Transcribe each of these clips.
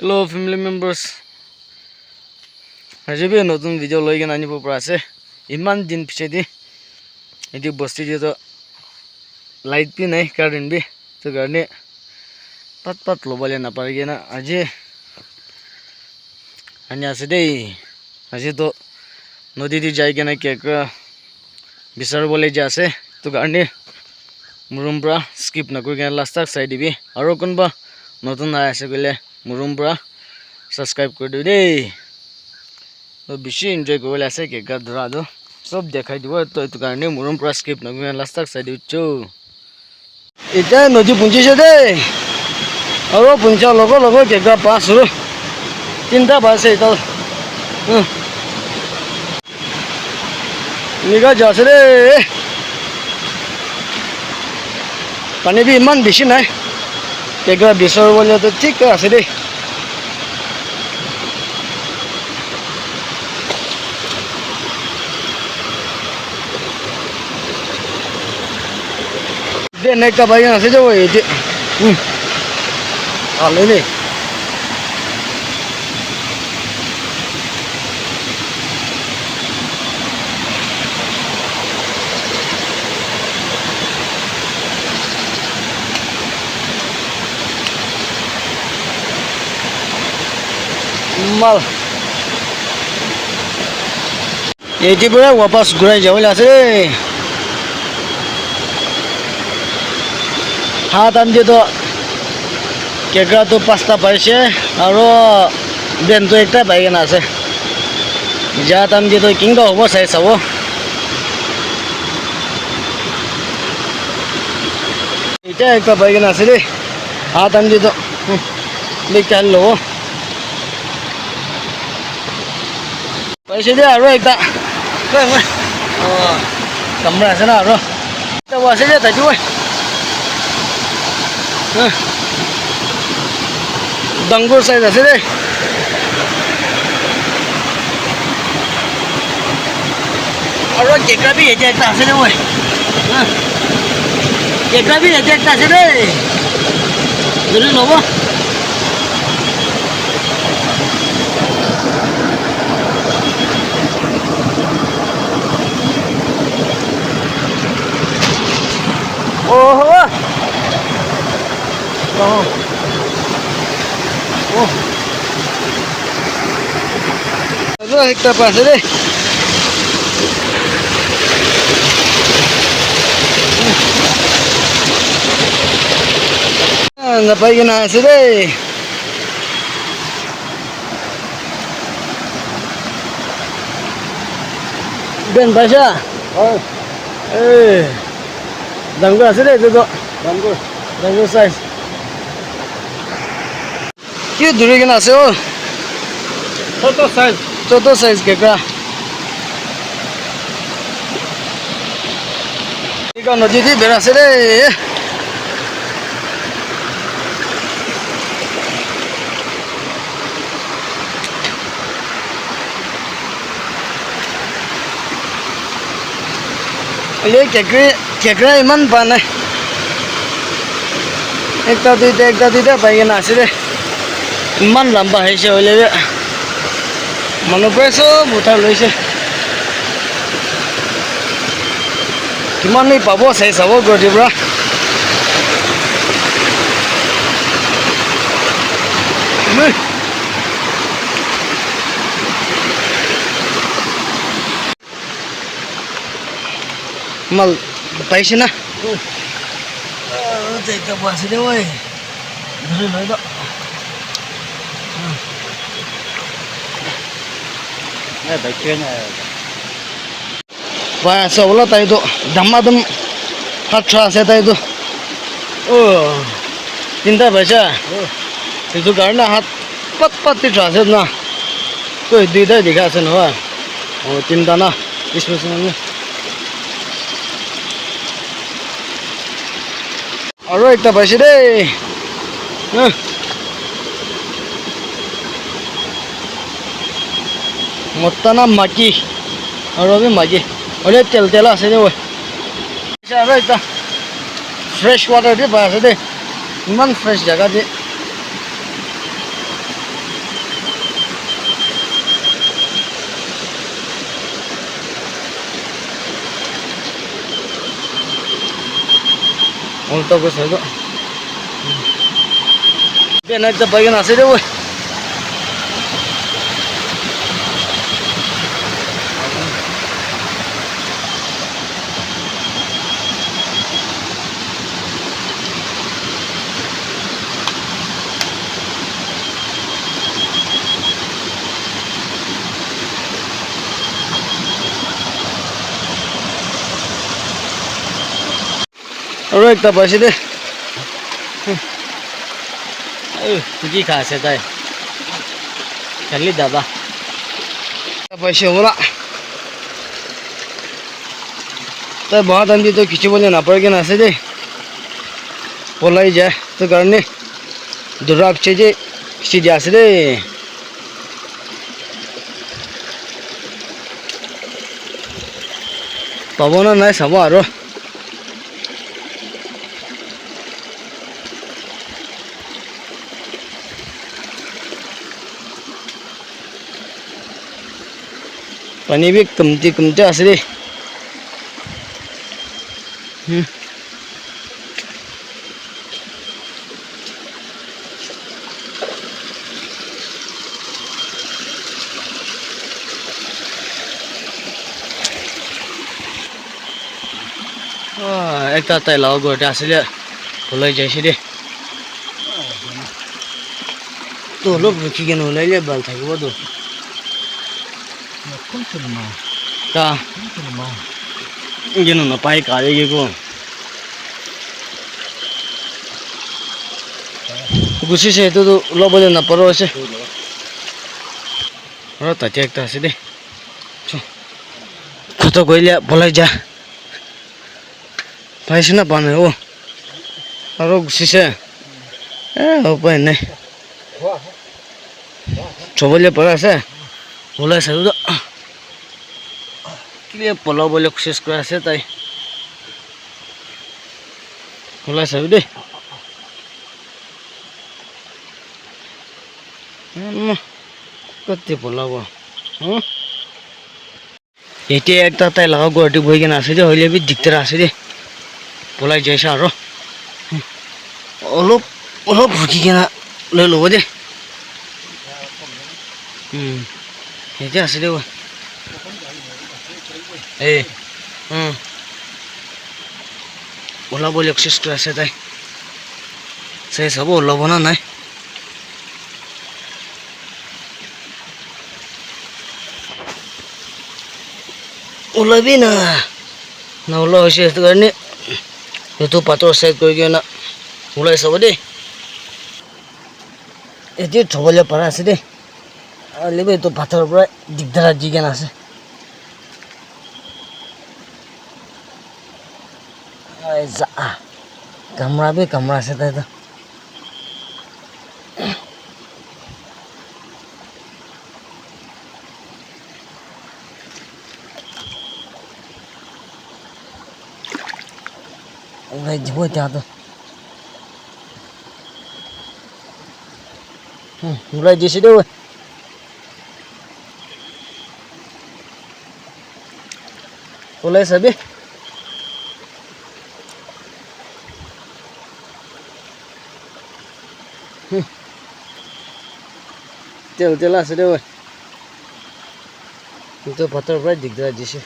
Hello family members. আজি भी নতুন ভিডিও লৈ গন আনিব পৰা আছে ইমান দিন পিছেদি এটি বস্তি যে তো লাইট भी নাই কারেন্ট भी তো কাৰণে পাত লবলে না পারগে না আজি আনি আছে দেই আজি তো নদী দি যাই কেনে কেক বিচাৰবলে যে আছে তো কাৰণে মুৰুম পৰা স্কিপ নকৰি কেনে লাষ্ট তক চাই দিবি আৰু কোনবা নতুন আই আছে গলে মুৰুম পৰা সাবস্ক্রাইব কৰি দিবি দেই তো বেশি এনজয় করলে আছে কেক ধরা দো সব দেখাই দিব তো এই কারণে মুরম পুরা স্কিপ নকরি লাস্ট তক চাই দিচ্ছো এটা নদী পুঞ্চিছে দে আর পুঞ্চা লগ লগ কেক পাঁচ র তিনটা বাজে এটা নিগা যাচ্ছে রে পানি भी ইমান বেশি নাই কেক বিচার বলে তো ঠিক আছে রে deh naik ke bagian saja woi deh alih nih mal ini pura wapas gurai jauh lah sih हाथ आमचे तो केकरा तो पास्ता पाइसे और बेन तो एकटा बाइगन আছে जात आमचे तो किंगा होबो চাই চাব এটা একটা বাইগন আছে রে হাত আমছে তো দেখতে হলো পাইছে দে আর একটা কামরা আছে না আর তো আছে যে তাই ওই ডাঙ্গুর সাইজ আছে রে আর কেকরা भी এটা একটা আছে রে ওই কেকরা भी এটা একটা আছে রে ধরে লব ওহো Aduh, kita pas deh. Ngapain kena sih deh? Ben Basha. Oh. Danggur asli deh itu. Danggur size. কি দূরে কেন আছে ও ছোট সাইজ কেকড়া একা নদী দিয়ে বেড়াছে রে এই কেকড়া ইমান পা নাই একটা দুইটা পাইকেনা আছে রে ইমান লম্বা হয়েছে হইলে মানুহবোৰে চব উঠাই লৈছে কিমান পাব চাই চাব গুৱাহাটীৰ পৰা মাল পাইছে না আছে দে ওই ধরে লৈ দ Wah, seolah tadi tu damadam hat terasa tadi tu. Oh, tinta baca. Itu karena hat pat terasa na. Tu dida dikasih nawa. Oh, tinta na. Ismusnya. Alright, kita baca deh. Mottana maki aro भी maki ole tel আছে দে ওই আর এটা fresh water the পাই আছে দে ইমান fresh জায়গা দি utak ko sa ito. Kaya nagtapay ka na sila boy. Alright, tapos ito. Hindi ka sa tayo. Kali daba. Tapos siya wala. Tayo बहुत अंधी तो किसी बोले ना पड़ के ना से दे. बोला ही जाए तो करने. दुराग चीज़ें किसी जासे दे. पवना नहीं सब आरो. पानी भी कमती असली एक ताई लाओ गोटे असले फुल जैसे दे तो लोग रुकी के नौले बाल था वो दो का ये ना पाई काले ये को कुछ से तो लो बोले ना परो से और ताते एक तासे दे तो कोई ले बोला जा पैसे ना पाने वो और कुछ से हो पाए नहीं चोबले पड़ा से बोला से तो लिए पलाव बोले कोशिश करा से ताई बोला से दे कत्ते पलाव ये एक ताई लगा गोटी बोई के ना से दे होले भी दिखते रहा से दे बोला जैसा रो ओलो भूखी के ना ले लो दे ये क्या से दे वो ओला बोले कोशिश कर से ताई सही सब ओला बना नहीं ओला भी ना ओला वैसे तो करने ये तो पात्र साइड कर गया ना ओला सब दे ये ठोले पड़ा से दे ले बे तो पात्र पर दिखता जी के ना से ऐसा कमरा भी कमरा से था तो भाई जो क्या तो बोला जैसे दे वो बोला सभी तेला से दे वो तो पत्थर पर दिख रहा जैसे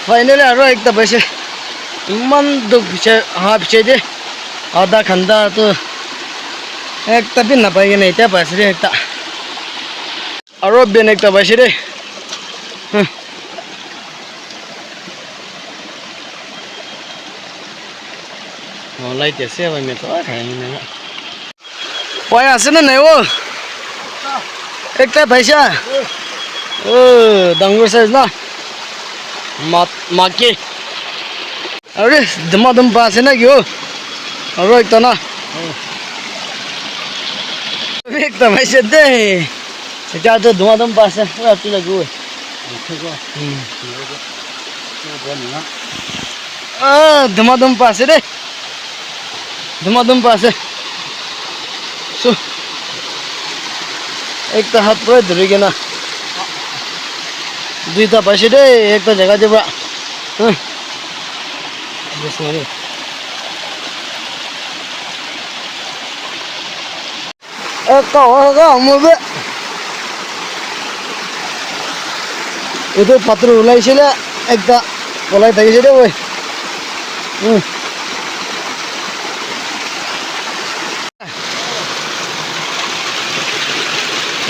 फाइनली आरो एक तो पैसे इमान दुख पीछे हाँ पीछे दे आधा खंदा तो एक तभी ना पाएंगे नहीं क्या पैसे दे एक ता आरो बेन एक तो पैसे दे लाइट ऐसे है मैं तो है नहीं पाया से ना नहीं वो एक ता पैसा डंगर साइज ना माके अरे धमाधम पास है ना क्यों और एक तो ना एक तो वैसे दे क्या तो धमाधम पास है पूरा तू लगी हुई धमाधम पास है रे धमाधम पास है सो एक तो हाथ पर धुरी के ना दुईटा पैसे दे एक तो जगह जब This money. Move itu patru ulai sila ekta polai tagi sila woi.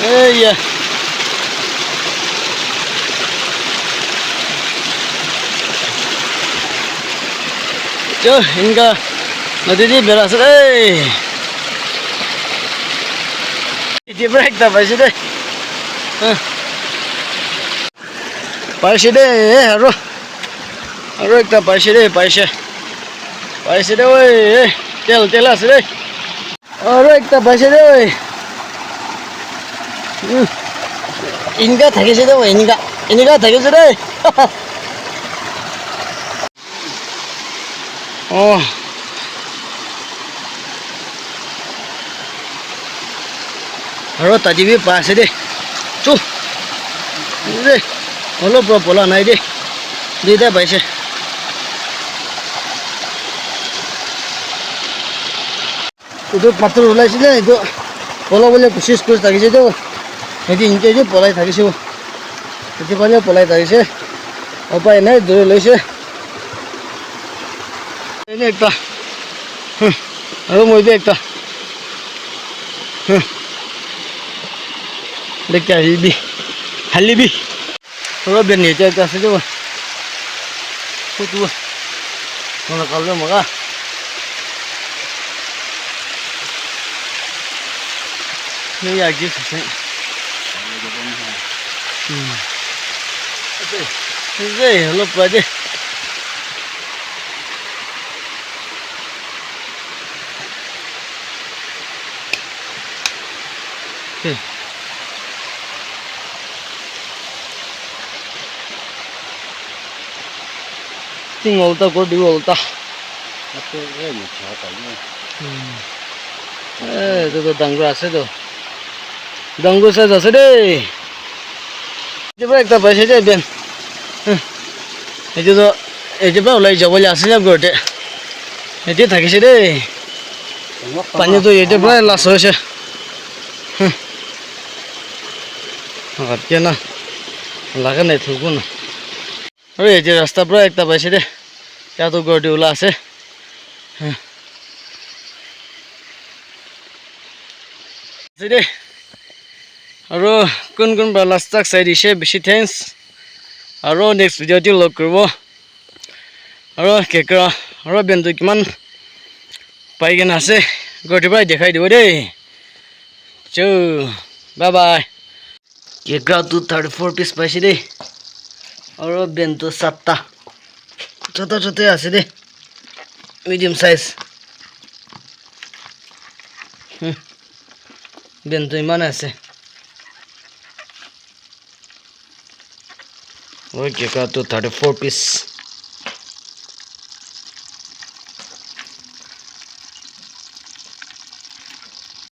Iya. Jo, hingga nanti di beras Ini break tak pasti deh. Pasti deh, haro ekta pasti deh, pasti deh woi, tel as deh. Haro ekta pasti deh woi. Inga thake deh woi, inga thake deh. Oh. Haro tadi bi pasti deh. Cu. Deh. Halo pola naik deh. Di dah pasti. Itu patru ulai sila itu. Pola boleh kosis kus tagi sih tu. Jadi inke je pola tagi sih. Jadi banyak pola tagi sih. Apa ini dulu ulai sih. Ini ekta. Haro mau itu ekta. Dekya halibi. Haro biar ni ekta sih tu. Kutu. Mana kalau maga. Ini ya gitu sih. Ini lupa aja. Tinggal tak kau diolta. Itu tu danggu asa tu. Danggu saja sedih. Coba kita baca je ben. Itu tu, coba ulai jawab asa je gorte. Itu thaki sedih. Pani tu itu pun las hoje. Agak na. Laga naik tu pun. Aduh, itu rasta pun kita baca je. Kya tu gorte ulas se. Sedih. Aro kun balas tak saya di share bisi thanks. Aro next video tu log kerbo. Aro kekra. Aro bentuk kiman. Pagi nase. Gorte bai dekai dua deh. Cuy. Bye bye. Kekra tu 34 piece paisi deh. Aro bentuk 7. Choto ase deh. Medium size. Bentuk mana ase. Okay, got to 34 piece.